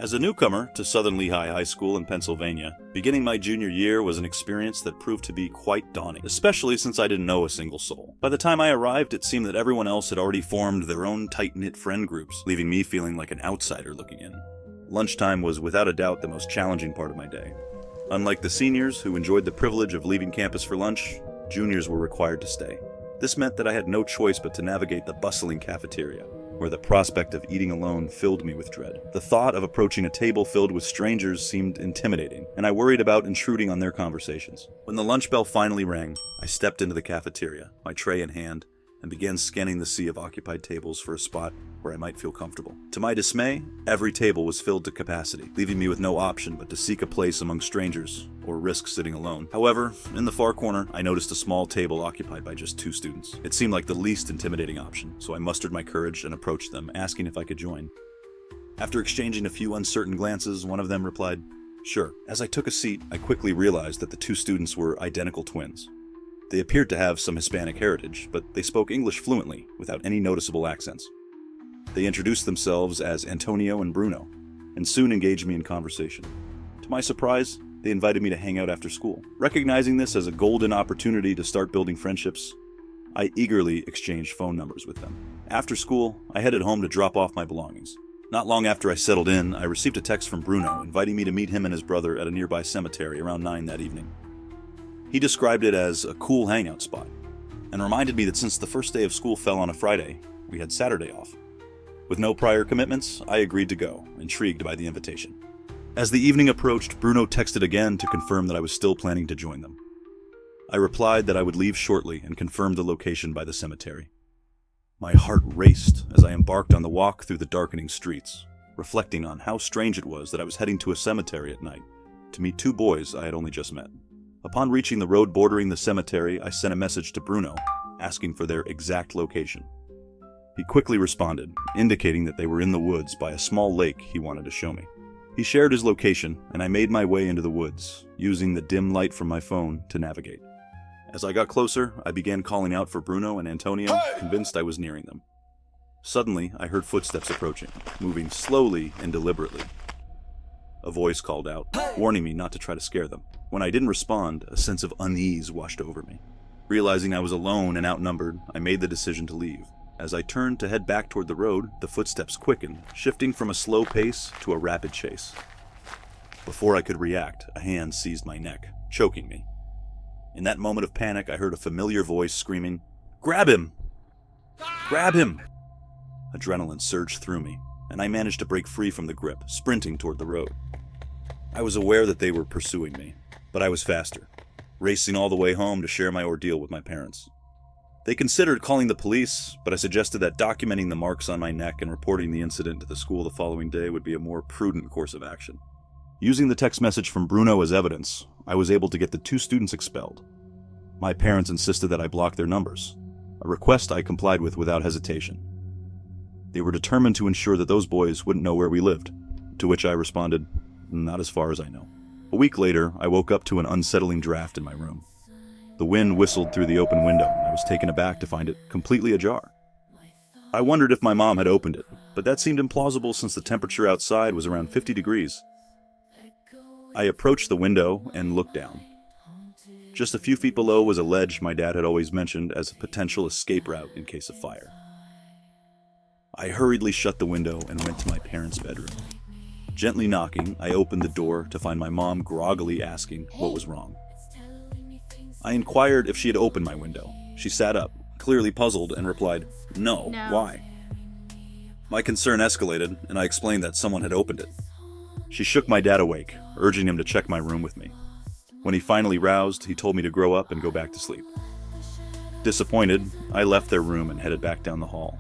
As a newcomer to Southern Lehigh High School in Pennsylvania, beginning my junior year was an experience that proved to be quite daunting, especially since I didn't know a single soul. By the time I arrived, it seemed that everyone else had already formed their own tight-knit friend groups, leaving me feeling like an outsider looking in. Lunchtime was without a doubt the most challenging part of my day. Unlike the seniors, who enjoyed the privilege of leaving campus for lunch, juniors were required to stay. This meant that I had no choice but to navigate the bustling cafeteria, where the prospect of eating alone filled me with dread. The thought of approaching a table filled with strangers seemed intimidating, and I worried about intruding on their conversations. When the lunch bell finally rang, I stepped into the cafeteria, my tray in hand, and began scanning the sea of occupied tables for a spot where I might feel comfortable. To my dismay, every table was filled to capacity, leaving me with no option but to seek a place among strangers, or risk sitting alone. However, in the far corner, I noticed a small table occupied by just 2 students. It seemed like the least intimidating option, so I mustered my courage and approached them, asking if I could join. After exchanging a few uncertain glances, one of them replied, "Sure." As I took a seat, I quickly realized that the 2 students were identical twins. They appeared to have some Hispanic heritage, but they spoke English fluently, without any noticeable accents. They introduced themselves as Antonio and Bruno, and soon engaged me in conversation. To my surprise, they invited me to hang out after school. Recognizing this as a golden opportunity to start building friendships, I eagerly exchanged phone numbers with them. After school, I headed home to drop off my belongings. Not long after I settled in, I received a text from Bruno inviting me to meet him and his brother at a nearby cemetery around 9 that evening. He described it as a cool hangout spot, and reminded me that since the first day of school fell on a Friday, we had Saturday off. With no prior commitments, I agreed to go, intrigued by the invitation. As the evening approached, Bruno texted again to confirm that I was still planning to join them. I replied that I would leave shortly and confirmed the location by the cemetery. My heart raced as I embarked on the walk through the darkening streets, reflecting on how strange it was that I was heading to a cemetery at night to meet 2 boys I had only just met. Upon reaching the road bordering the cemetery, I sent a message to Bruno, asking for their exact location. He quickly responded, indicating that they were in the woods by a small lake he wanted to show me. He shared his location, and I made my way into the woods, using the dim light from my phone to navigate. As I got closer, I began calling out for Bruno and Antonio, convinced I was nearing them. Suddenly, I heard footsteps approaching, moving slowly and deliberately. A voice called out, warning me not to try to scare them. When I didn't respond, a sense of unease washed over me. Realizing I was alone and outnumbered, I made the decision to leave. As I turned to head back toward the road, the footsteps quickened, shifting from a slow pace to a rapid chase. Before I could react, a hand seized my neck, choking me. In that moment of panic, I heard a familiar voice screaming, "Grab him! Grab him!" Adrenaline surged through me, and I managed to break free from the grip, sprinting toward the road. I was aware that they were pursuing me, but I was faster, racing all the way home to share my ordeal with my parents. They considered calling the police, but I suggested that documenting the marks on my neck and reporting the incident to the school the following day would be a more prudent course of action. Using the text message from Bruno as evidence, I was able to get the 2 students expelled. My parents insisted that I block their numbers, a request I complied with without hesitation. They were determined to ensure that those boys wouldn't know where we lived, to which I responded, "Not as far as I know." A week later, I woke up to an unsettling draft in my room. The wind whistled through the open window, and I was taken aback to find it completely ajar. I wondered if my mom had opened it, but that seemed implausible since the temperature outside was around 50 degrees. I approached the window and looked down. Just a few feet below was a ledge my dad had always mentioned as a potential escape route in case of fire. I hurriedly shut the window and went to my parents' bedroom. Gently knocking, I opened the door to find my mom groggily asking what was wrong. I inquired if she had opened my window. She sat up, clearly puzzled, and replied, No. Why?" My concern escalated, and I explained that someone had opened it. She shook my dad awake, urging him to check my room with me. When he finally roused, he told me to grow up and go back to sleep. Disappointed, I left their room and headed back down the hall,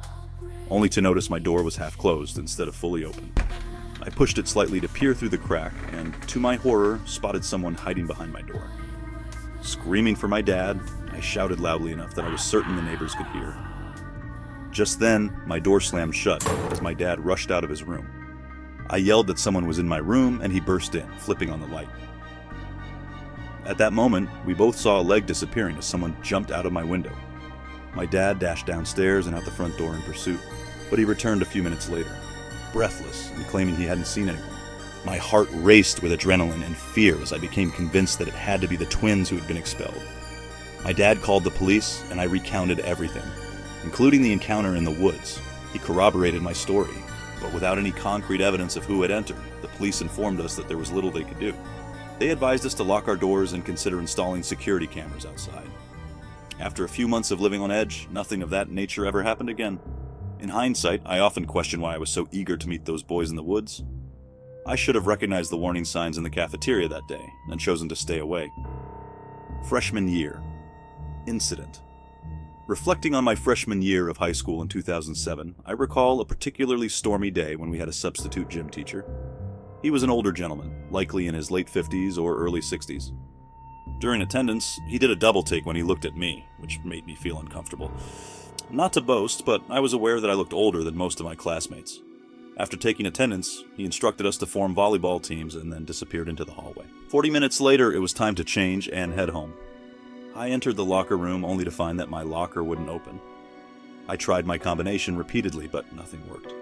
only to notice my door was half closed instead of fully open. I pushed it slightly to peer through the crack, and to my horror, spotted someone hiding behind my door. Screaming for my dad, I shouted loudly enough that I was certain the neighbors could hear. Just then, my door slammed shut as my dad rushed out of his room. I yelled that someone was in my room, and he burst in, flipping on the light. At that moment, we both saw a leg disappearing as someone jumped out of my window. My dad dashed downstairs and out the front door in pursuit, but he returned a few minutes later, breathless and claiming he hadn't seen anyone. My heart raced with adrenaline and fear as I became convinced that it had to be the twins who had been expelled. My dad called the police, and I recounted everything, including the encounter in the woods. He corroborated my story, but without any concrete evidence of who had entered, the police informed us that there was little they could do. They advised us to lock our doors and consider installing security cameras outside. After a few months of living on edge, nothing of that nature ever happened again. In hindsight, I often question why I was so eager to meet those boys in the woods. I should have recognized the warning signs in the cafeteria that day and chosen to stay away. Freshman year. Incident. Reflecting on my freshman year of high school in 2007, I recall a particularly stormy day when we had a substitute gym teacher. He was an older gentleman, likely in his late 50s or early 60s. During attendance, he did a double take when he looked at me, which made me feel uncomfortable. Not to boast, but I was aware that I looked older than most of my classmates. After taking attendance, he instructed us to form volleyball teams and then disappeared into the hallway. 40 minutes later, it was time to change and head home. I entered the locker room only to find that my locker wouldn't open. I tried my combination repeatedly, but nothing worked.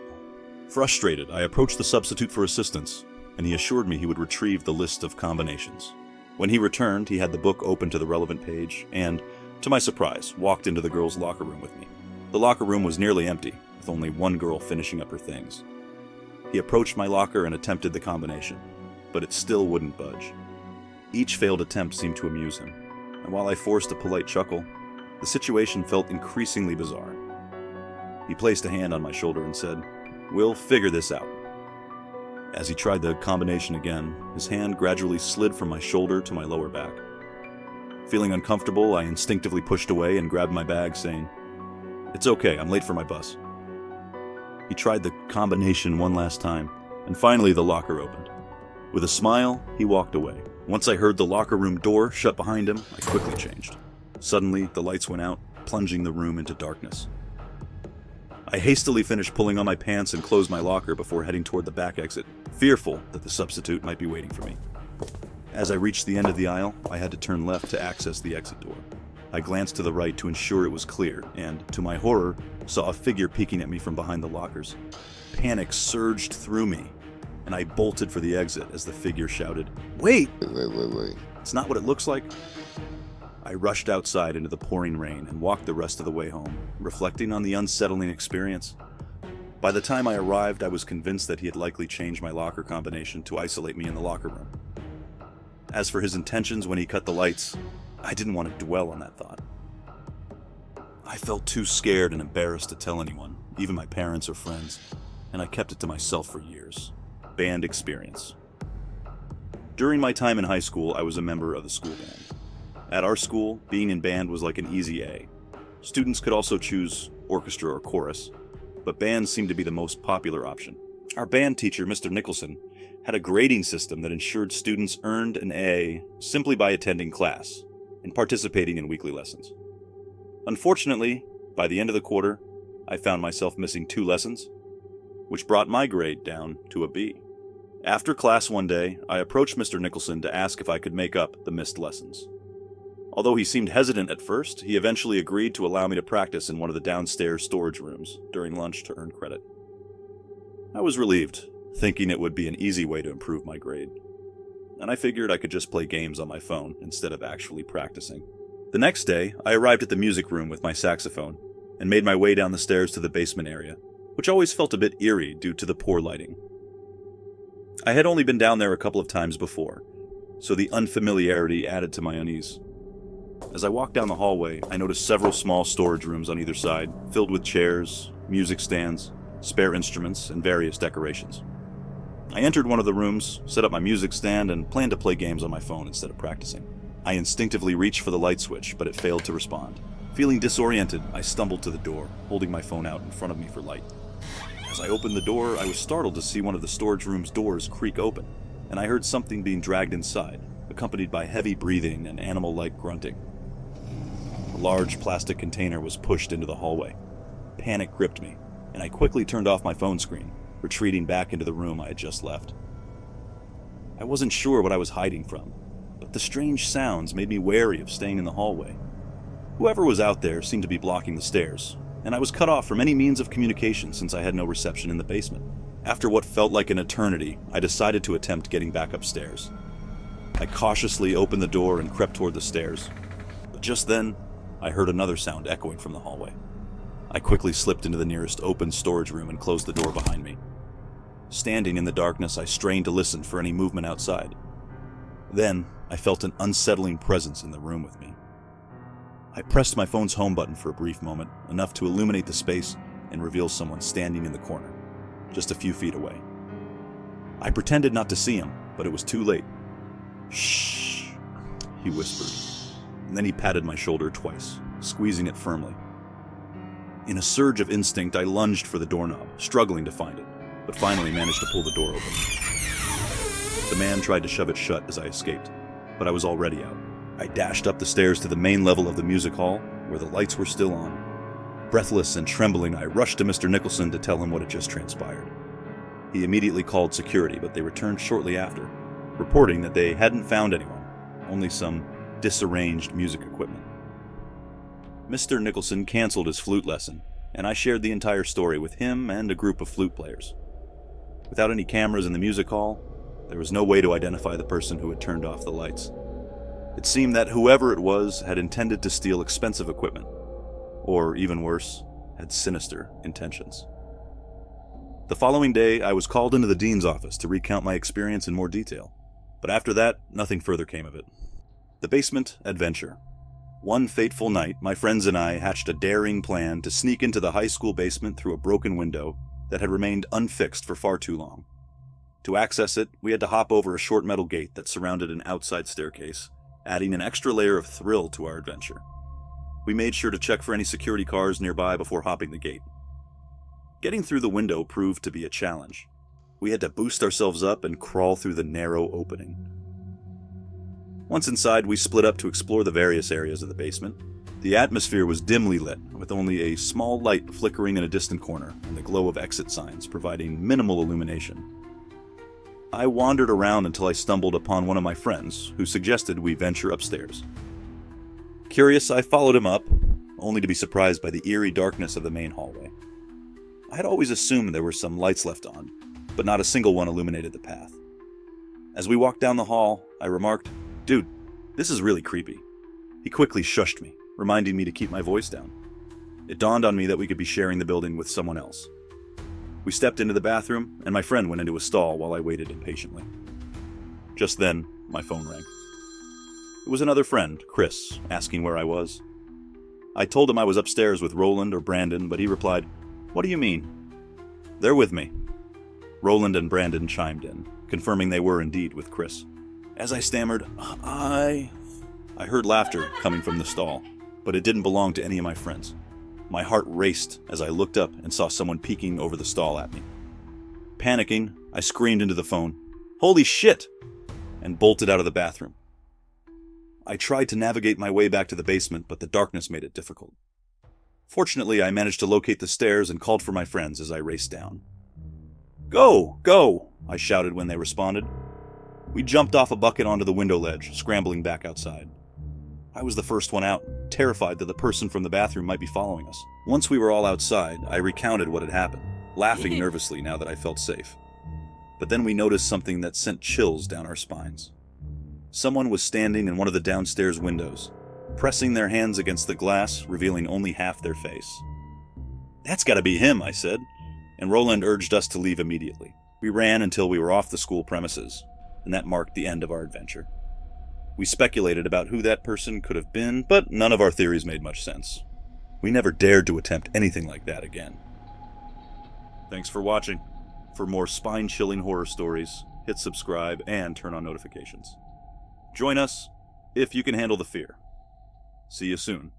Frustrated, I approached the substitute for assistance, and he assured me he would retrieve the list of combinations. When he returned, he had the book open to the relevant page and, to my surprise, walked into the girls' locker room with me. The locker room was nearly empty, with only one girl finishing up her things. He approached my locker and attempted the combination, but it still wouldn't budge. Each failed attempt seemed to amuse him, and while I forced a polite chuckle, the situation felt increasingly bizarre. He placed a hand on my shoulder and said, "We'll figure this out." As he tried the combination again, his hand gradually slid from my shoulder to my lower back. Feeling uncomfortable, I instinctively pushed away and grabbed my bag, saying, "It's okay, I'm late for my bus." He tried the combination one last time, and finally the locker opened. With a smile, he walked away. Once I heard the locker room door shut behind him, I quickly changed. Suddenly, the lights went out, plunging the room into darkness. I hastily finished pulling on my pants and closed my locker before heading toward the back exit, fearful that the substitute might be waiting for me. As I reached the end of the aisle, I had to turn left to access the exit door. I glanced to the right to ensure it was clear, and, to my horror, saw a figure peeking at me from behind the lockers. Panic surged through me, and I bolted for the exit as the figure shouted, "Wait! Wait. It's not what it looks like." I rushed outside into the pouring rain and walked the rest of the way home, reflecting on the unsettling experience. By the time I arrived, I was convinced that he had likely changed my locker combination to isolate me in the locker room. As for his intentions when he cut the lights, I didn't want to dwell on that thought. I felt too scared and embarrassed to tell anyone, even my parents or friends, and I kept it to myself for years. Band experience. During my time in high school, I was a member of the school band. At our school, being in band was like an easy A. Students could also choose orchestra or chorus, but bands seemed to be the most popular option. Our band teacher, Mr. Nicholson, had a grading system that ensured students earned an A simply by attending class and participating in weekly lessons. Unfortunately, by the end of the quarter, I found myself missing 2 lessons, which brought my grade down to a B. After class one day, I approached Mr. Nicholson to ask if I could make up the missed lessons. Although he seemed hesitant at first, he eventually agreed to allow me to practice in one of the downstairs storage rooms during lunch to earn credit. I was relieved, thinking it would be an easy way to improve my grade, and I figured I could just play games on my phone instead of actually practicing. The next day, I arrived at the music room with my saxophone and made my way down the stairs to the basement area, which always felt a bit eerie due to the poor lighting. I had only been down there a couple of times before, so the unfamiliarity added to my unease. As I walked down the hallway, I noticed several small storage rooms on either side, filled with chairs, music stands, spare instruments, and various decorations. I entered one of the rooms, set up my music stand, and planned to play games on my phone instead of practicing. I instinctively reached for the light switch, but it failed to respond. Feeling disoriented, I stumbled to the door, holding my phone out in front of me for light. As I opened the door, I was startled to see one of the storage room's doors creak open, and I heard something being dragged inside, accompanied by heavy breathing and animal-like grunting. A large plastic container was pushed into the hallway. Panic gripped me, and I quickly turned off my phone screen, retreating back into the room I had just left. I wasn't sure what I was hiding from, but the strange sounds made me wary of staying in the hallway. Whoever was out there seemed to be blocking the stairs, and I was cut off from any means of communication since I had no reception in the basement. After what felt like an eternity, I decided to attempt getting back upstairs. I cautiously opened the door and crept toward the stairs. But just then, I heard another sound echoing from the hallway. I quickly slipped into the nearest open storage room and closed the door behind me. Standing in the darkness, I strained to listen for any movement outside. Then, I felt an unsettling presence in the room with me. I pressed my phone's home button for a brief moment, enough to illuminate the space and reveal someone standing in the corner, just a few feet away. I pretended not to see him, but it was too late. "Shh," he whispered, and then he patted my shoulder twice, squeezing it firmly. In a surge of instinct, I lunged for the doorknob, struggling to find it, but finally managed to pull the door open. The man tried to shove it shut as I escaped, but I was already out. I dashed up the stairs to the main level of the music hall, where the lights were still on. Breathless and trembling, I rushed to Mr. Nicholson to tell him what had just transpired. He immediately called security, but they returned shortly after, reporting that they hadn't found anyone, only some disarranged music equipment. Mr. Nicholson canceled his flute lesson, and I shared the entire story with him and a group of flute players. Without any cameras in the music hall, there was no way to identify the person who had turned off the lights. It seemed that whoever it was had intended to steal expensive equipment, or even worse, had sinister intentions. The following day, I was called into the dean's office to recount my experience in more detail, but after that, nothing further came of it. The basement adventure. One fateful night, my friends and I hatched a daring plan to sneak into the high school basement through a broken window that had remained unfixed for far too long. To access it, we had to hop over a short metal gate that surrounded an outside staircase, adding an extra layer of thrill to our adventure. We made sure to check for any security cars nearby before hopping the gate. Getting through the window proved to be a challenge. We had to boost ourselves up and crawl through the narrow opening. Once inside, we split up to explore the various areas of the basement. The atmosphere was dimly lit, with only a small light flickering in a distant corner and the glow of exit signs providing minimal illumination. I wandered around until I stumbled upon one of my friends, who suggested we venture upstairs. Curious, I followed him up, only to be surprised by the eerie darkness of the main hallway. I had always assumed there were some lights left on, but not a single one illuminated the path. As we walked down the hall, I remarked, "Dude, this is really creepy." He quickly shushed me, reminding me to keep my voice down. It dawned on me that we could be sharing the building with someone else. We stepped into the bathroom, and my friend went into a stall while I waited impatiently. Just then, my phone rang. It was another friend, Chris, asking where I was. I told him I was upstairs with Roland or Brandon, but he replied, "What do you mean?" "They're with me." Roland and Brandon chimed in, confirming they were indeed with Chris. As I stammered, I heard laughter coming from the stall, but it didn't belong to any of my friends. My heart raced as I looked up and saw someone peeking over the stall at me. Panicking, I screamed into the phone, "Holy shit!" and bolted out of the bathroom. I tried to navigate my way back to the basement, but the darkness made it difficult. Fortunately, I managed to locate the stairs and called for my friends as I raced down. "Go! Go!" I shouted when they responded. We jumped off a bucket onto the window ledge, scrambling back outside. I was the first one out, terrified that the person from the bathroom might be following us. Once we were all outside, I recounted what had happened, laughing nervously now that I felt safe. But then we noticed something that sent chills down our spines. Someone was standing in one of the downstairs windows, pressing their hands against the glass, revealing only half their face. "That's gotta be him," I said, and Roland urged us to leave immediately. We ran until we were off the school premises, and that marked the end of our adventure. We speculated about who that person could have been, but none of our theories made much sense. We never dared to attempt anything like that again. Thanks for watching. For more spine-chilling horror stories, hit subscribe and turn on notifications. Join us if you can handle the fear. See you soon.